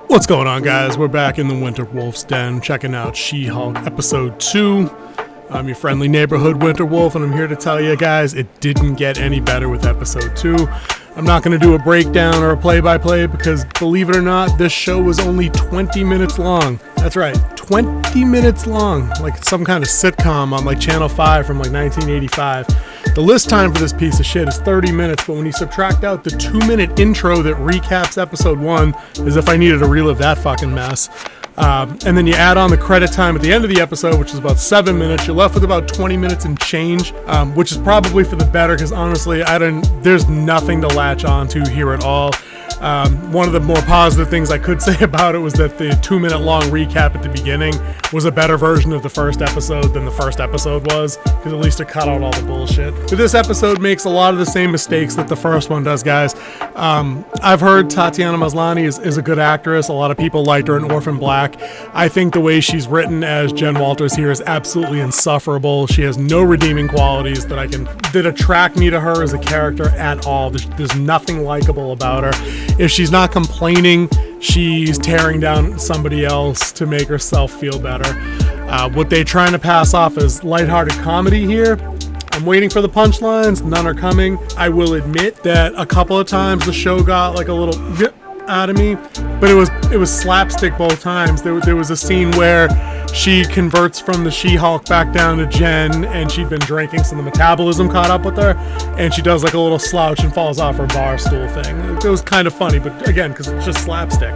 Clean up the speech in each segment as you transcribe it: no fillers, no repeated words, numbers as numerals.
What's going on, guys? We're back in the Winter Wolf's Den, checking out She-Hulk Episode 2. I'm your friendly neighborhood Winter Wolf, and I'm here to tell you guys it didn't get any better with Episode 2. I'm not going to do a breakdown or a play-by-play because, believe it or not, this show was only 20 minutes long. That's right, 20 minutes long, like some kind of sitcom on like Channel 5 from like 1985. The list time for this piece of shit is 30 minutes, but when you subtract out the 2-minute intro that recaps Episode 1, as if I needed to relive that fucking mess, and then you add on the credit time at the end of the episode, which is about 7 minutes, you're left with about 20 minutes and change, which is probably for the better, because honestly, there's nothing to latch on to here at all. One of the more positive things I could say about it was that the 2-minute long recap at the beginning was a better version of the first episode than the first episode was, because at least it cut out all the bullshit. But this episode makes a lot of the same mistakes that the first one does, guys. I've heard Tatiana Maslany is a good actress. A lot of people liked her in Orphan Black. I think the way she's written as Jen Walters here is absolutely insufferable. She has no redeeming qualities that attract me to her as a character at all. There's nothing likable about her. If she's not complaining, she's tearing down somebody else to make herself feel better. What they're trying to pass off as lighthearted comedy here, I'm waiting for the punchlines. None are coming. I will admit that a couple of times the show got like a little out of me, but it was slapstick both times. There was a scene where she converts from the She-Hulk back down to Jen, and she'd been drinking, so the metabolism caught up with her, and she does like a little slouch and falls off her bar stool thing. It was kind of funny, but again, because it's just slapstick.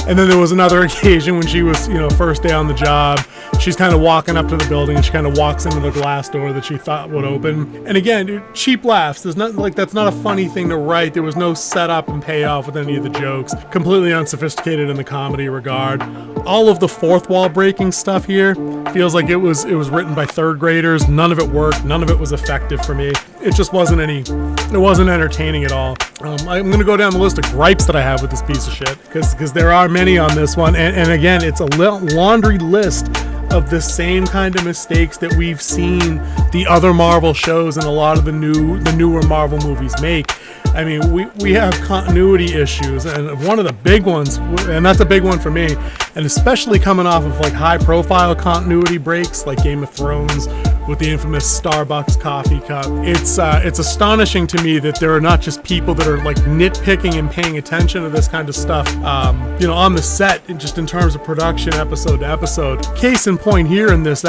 And then there was another occasion when she was, first day on the job. She's kind of walking up to the building, and she kind of walks into the glass door that she thought would open. And again, cheap laughs. There's not that's not a funny thing to write. There was no setup and payoff with any of the jokes. Completely unsophisticated in the comedy regard. All of the fourth wall breaking stuff here feels like it was written by third graders. None of it worked. None of it was effective for me. It just wasn't entertaining at all. I'm going to go down the list of gripes that I have with this piece of shit, because there are many on this one. And again, it's a laundry list of the same kind of mistakes that we've seen the other Marvel shows and a lot of the newer Marvel movies make. I mean, we have continuity issues, and one of the big ones, and that's a big one for me, and especially coming off of like high-profile continuity breaks like Game of Thrones with the infamous Starbucks coffee cup. It's astonishing to me that there are not just people that are like nitpicking and paying attention to this kind of stuff, on the set, just in terms of production, episode to episode. Case in point here in this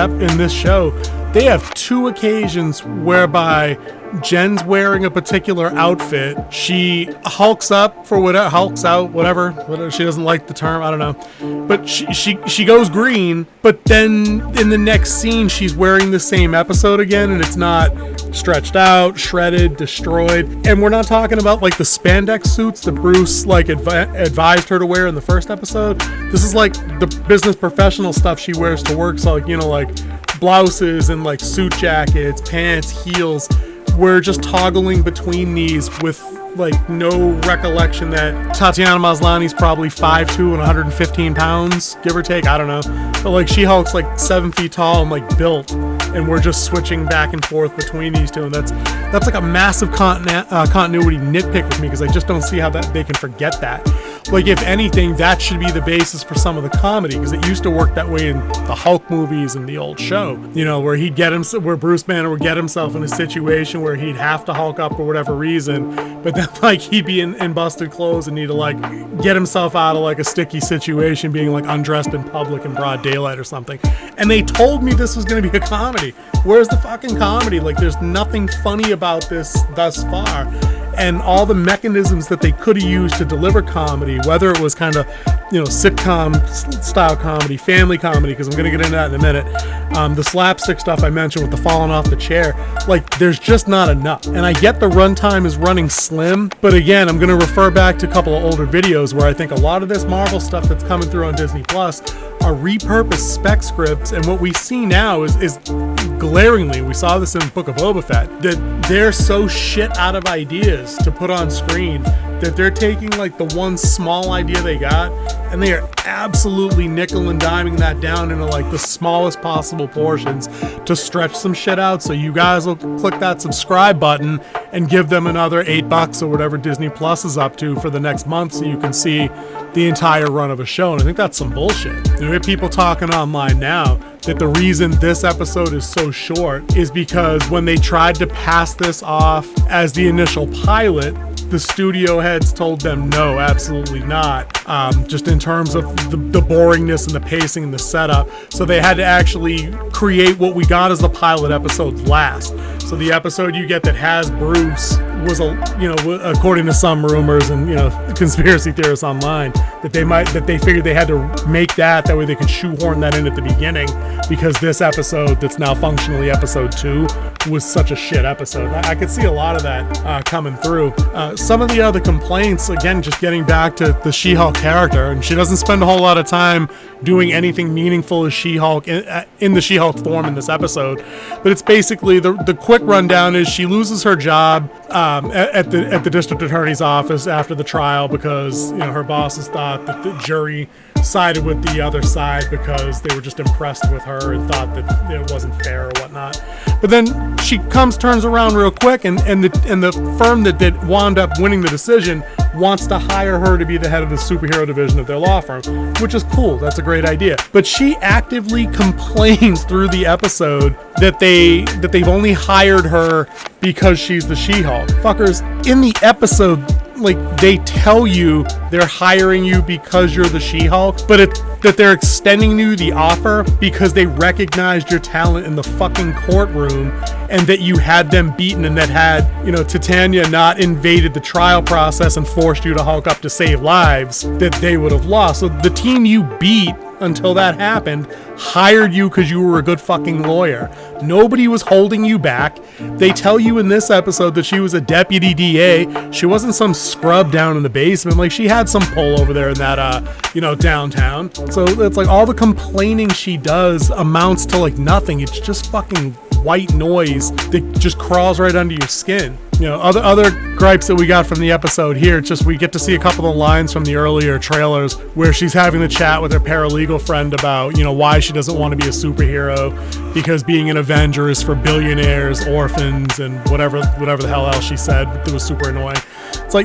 show, they have 2 occasions whereby Jen's wearing a particular outfit. She hulks up for whatever. She doesn't like the term, I don't know. But she goes green, but then in the next scene she's wearing the same episode again, and it's not stretched out, shredded, destroyed. And we're not talking about like the spandex suits that Bruce like advised her to wear in the first episode. This is like the business professional stuff she wears to work, so like blouses and like suit jackets, pants, heels. We're just toggling between these with like no recollection that Tatiana Maslany's probably 5'2" and 115 pounds, give or take. I don't know. But like She-Hulk's like 7 feet tall and like built, and we're just switching back and forth between these two, and that's like a massive continuity nitpick with me, because I just don't see how that they can forget that. Like, if anything, that should be the basis for some of the comedy, because it used to work that way in the Hulk movies and the old show, where Bruce Banner would get himself in a situation where he'd have to Hulk up for whatever reason, but then like he'd be in busted clothes and need to like get himself out of like a sticky situation, being like undressed in public in broad daylight or something. And they told me this was going to be a comedy. Where's the fucking comedy? Like, there's nothing funny about this thus far. And all the mechanisms that they could have used to deliver comedy, whether it was kind of, sitcom style comedy, family comedy, because I'm going to get into that in a minute, the slapstick stuff I mentioned with the falling off the chair, like, there's just not enough. And I get the runtime is running slim, but again, I'm going to refer back to a couple of older videos where I think a lot of this Marvel stuff that's coming through on Disney Plus are repurposed spec scripts, and what we see now is glaringly, we saw this in Book of Boba Fett, that they're so shit out of ideas to put on screen that they're taking like the one small idea they got and they are absolutely nickel and diming that down into like the smallest possible portions to stretch some shit out. So you guys will click that subscribe button and give them another $8 or whatever Disney Plus is up to for the next month, so you can see the entire run of a show. And I think that's some bullshit. There are people talking online now that the reason this episode is so short is because when they tried to pass this off as the initial pilot, the studio heads told them no, absolutely not. Just in terms of the boringness and the pacing and the setup. So they had to actually create what we got as the pilot episode last. So the episode you get that has Bruce was according to some rumors and conspiracy theorists online, that they figured they had to make that way they could shoehorn that in at the beginning, because this episode that's now functionally episode 2 was such a shit episode. I could see a lot of that coming through. Some of the other complaints, again, just getting back to the She-Hulk character, and she doesn't spend a whole lot of time doing anything meaningful as She-Hulk in the She-Hulk form in this episode, but it's basically the quick rundown is she loses her job at the district attorney's office after the trial because her bosses thought that the jury sided with the other side because they were just impressed with her and thought that it wasn't fair or whatnot. But then she turns around real quick, and the firm that wound up winning the decision wants to hire her to be the head of the superhero division of their law firm, which is cool. That's a great idea. But she actively complains through the episode that they've only hired her because she's the She-Hulk. Fuckers, in the episode, they tell you they're hiring you because you're the She-Hulk, but that they're extending you the offer because they recognized your talent in the fucking courtroom and that you had them beaten, and that had, Titania not invaded the trial process and forced you to Hulk up to save lives, that they would have lost. So the team you beat until that happened hired you because you were a good fucking lawyer. Nobody was holding you back. They tell you in this episode that she was a deputy DA. She wasn't some scrub down in the basement. She had some pull over there in that downtown. So it's all the complaining she does amounts to nothing. It's just fucking white noise that just crawls right under your skin. Other gripes that we got from the episode here, it's just we get to see a couple of lines from the earlier trailers where she's having the chat with her paralegal friend about, why she doesn't want to be a superhero, because being an Avenger is for billionaires, orphans, and whatever the hell else she said that was super annoying. It's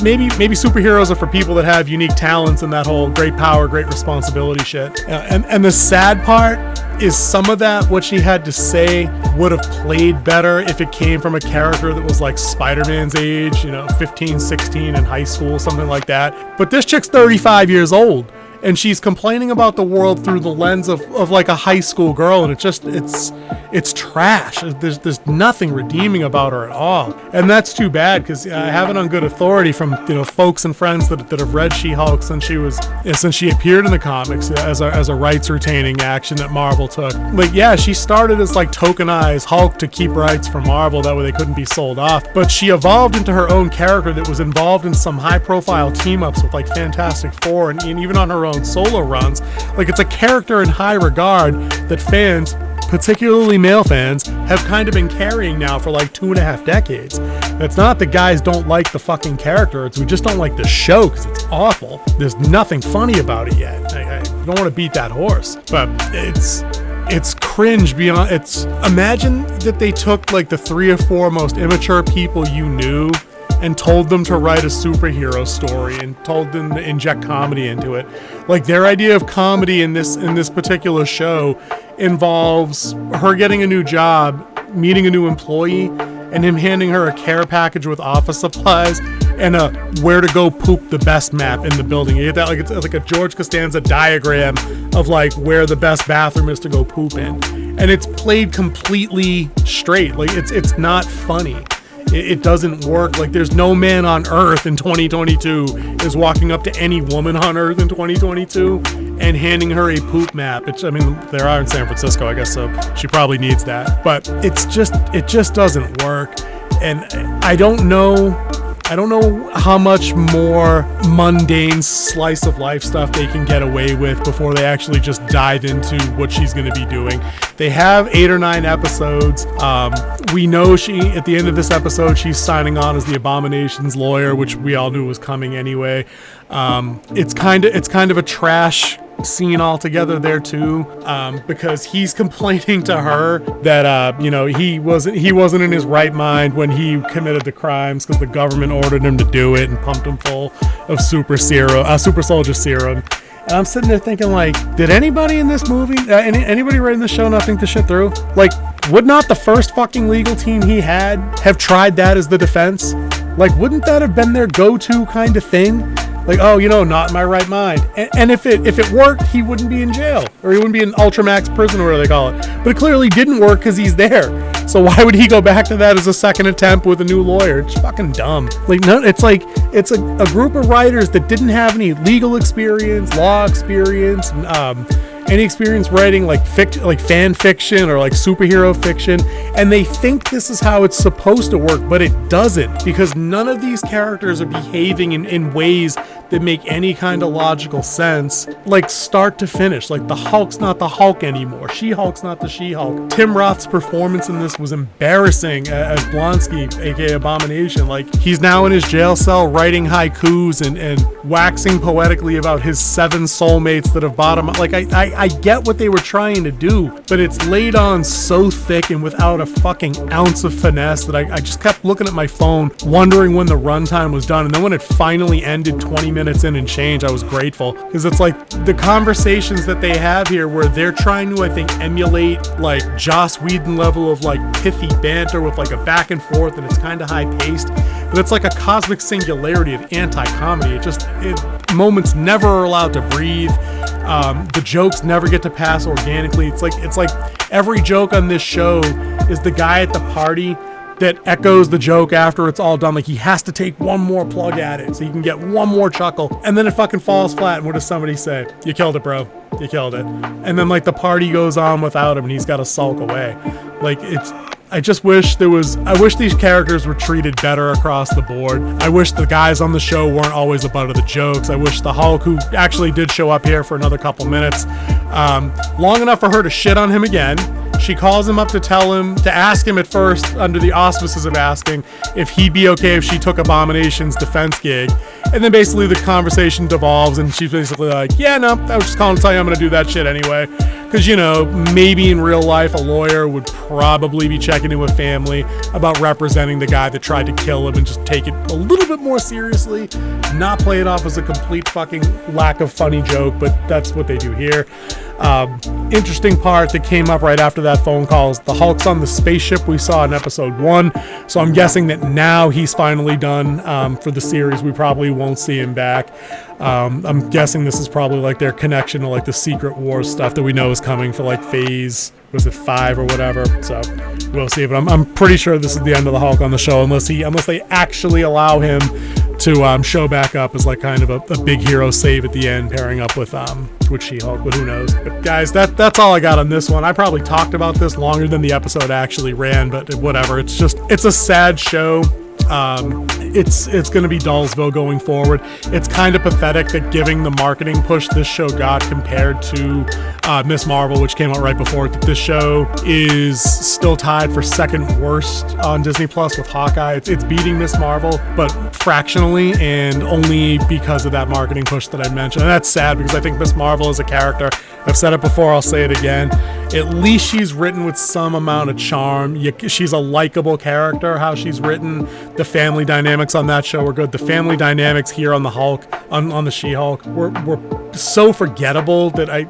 maybe superheroes are for people that have unique talents and that whole great power, great responsibility shit. And the sad part is some of that, what she had to say, would have played better if it came from a character that was like Spider-Man's age, 15, 16 in high school, something like that. But this chick's 35 years old, and she's complaining about the world through the lens of a high school girl, and it's trash. There's nothing redeeming about her at all, and that's too bad, because I have it on good authority from folks and friends that have read She-Hulk since she appeared in the comics as a rights retaining action that Marvel took. She started as tokenized Hulk to keep rights for Marvel, that way they couldn't be sold off, but she evolved into her own character that was involved in some high profile team ups with Fantastic Four, and even on her own solo runs. It's a character in high regard that fans, particularly male fans, have kind of been carrying now for 2.5 decades. It's not that guys don't like the fucking character, it's we just don't like the show because it's awful. There's nothing funny about it yet. I don't want to beat that horse, but it's cringe beyond. Imagine that they took the 3 or 4 most immature people you knew and told them to write a superhero story and told them to inject comedy into it. Their idea of comedy in this particular show involves her getting a new job, meeting a new employee, and him handing her a care package with office supplies and a where to go poop the best map in the building. You get that? It's like a George Costanza diagram of where the best bathroom is to go poop in. And it's played completely straight. It's not funny. It doesn't work. There's no man on Earth in 2022 is walking up to any woman on Earth in 2022 and handing her a poop map. There are in San Francisco, I guess, so she probably needs that. But it just doesn't work. And I don't know I don't know how much more mundane slice of life stuff they can get away with before they actually just dive into what she's going to be doing. They have 8 or 9 episodes. We know at the end of this episode, she's signing on as the Abomination's lawyer, which we all knew was coming anyway. It's kind of a trash scene altogether there too, because he's complaining to her that he wasn't in his right mind when he committed the crimes because the government ordered him to do it and pumped him full of super soldier serum. And I'm sitting there thinking, like, did anybody in this movie, anybody writing this show not think this shit through? Like, would not the first fucking legal team he had have tried that as the defense? Like, wouldn't that have been their go-to kind of thing? Like, oh, not in my right mind. And if it worked, he wouldn't be in jail. Or he wouldn't be in Ultramax prison, or whatever they call it. But it clearly didn't work because he's there. So why would he go back to that as a second attempt with a new lawyer? It's fucking dumb. Like, no, it's a group of writers that didn't have any legal experience, law experience, any experience writing like fan fiction or like superhero fiction, and they think this is how it's supposed to work, but it doesn't, because none of these characters are behaving in ways that make any kind of logical sense, like start to finish. Like, the Hulk's not the Hulk anymore. She-Hulk's not the She-Hulk. Tim Roth's performance in this was embarrassing as Blonsky, aka Abomination. Like, he's now in his jail cell writing haikus and waxing poetically about his 7 soulmates that have bought him. Like, I get what they were trying to do, but it's laid on so thick and without a fucking ounce of finesse that I just kept looking at my phone, wondering when the runtime was done. And then when it finally ended 20 minutes in and change, I was grateful, because it's like the conversations that they have here where they're trying to, I think, emulate like Joss Whedon level of like pithy banter with like a back and forth, and it's kind of high paced, but it's like a cosmic singularity of anti-comedy. Moments never are allowed to breathe. The jokes never get to pass organically. It's like every joke on this show is the guy at the party that echoes the joke after it's all done. Like, he has to take one more plug at it so you can get one more chuckle, and then it fucking falls flat. And what does somebody say? You killed it, bro. You killed it. And then like the party goes on without him, and he's got to sulk away. Like, I wish these characters were treated better across the board. I wish the guys on the show weren't always the butt of the jokes. I wish the Hulk, who actually did show up here for another couple minutes, long enough for her to shit on him again. She calls him up to ask him at first, under the auspices of asking, if he'd be okay if she took Abomination's defense gig. And then basically the conversation devolves, and she's basically like, yeah, no, I was just calling to tell you I'm going to do that shit anyway. Because, maybe in real life a lawyer would probably be checking in with family about representing the guy that tried to kill him, and just take it a little bit more seriously, not play it off as a complete fucking lack of funny joke, but that's what they do here. Interesting part that came up right after that phone call is the Hulk's on the spaceship we saw in episode 1, so I'm guessing that now he's finally done for the series. We probably won't see him back. I'm guessing this is probably like their connection to like the Secret Wars stuff that we know is coming for like phase, was it 5 or whatever, so we'll see. But I'm pretty sure this is the end of the Hulk on the show, unless they actually allow him to show back up as like kind of a big hero save at the end, pairing up with She-Hulk, but who knows. But guys, that's all I got on this one. I probably talked about this longer than the episode actually ran, but whatever. It's a sad show. It's going to be Dullsville going forward. It's kind of pathetic that giving the marketing push this show got compared to Miss Marvel, which came out right before it, that this show is still tied for second worst on Disney Plus with Hawkeye. It's beating Miss Marvel, but fractionally, and only because of that marketing push that I mentioned. And that's sad, because I think Miss Marvel is a character, I've said it before, I'll say it again, at least she's written with some amount of charm. She's a likable character, how she's written. The family dynamics on that show were good. The family dynamics here on the Hulk, on the She-Hulk, were so forgettable that I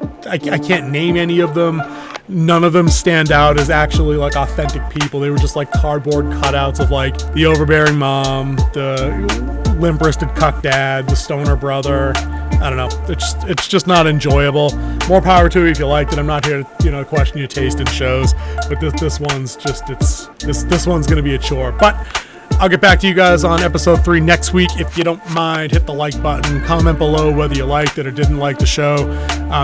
can't name any of them. None of them stand out as actually like authentic people. They were just like cardboard cutouts of like the overbearing mom, the limp-wristed cuck dad, the stoner brother. I don't know. It's just not enjoyable. More power to you if you liked it. I'm not here to question your taste in shows, but this one's just this one's gonna be a chore. But I'll get back to you guys on episode 3 next week. If you don't mind, hit the like button, comment below whether you liked it or didn't like the show.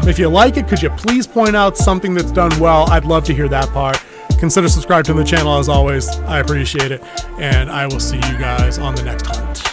If you like it, could you please point out something that's done well? I'd love to hear that part, consider subscribing to the channel as always. I appreciate it, and I will see you guys on the next hunt.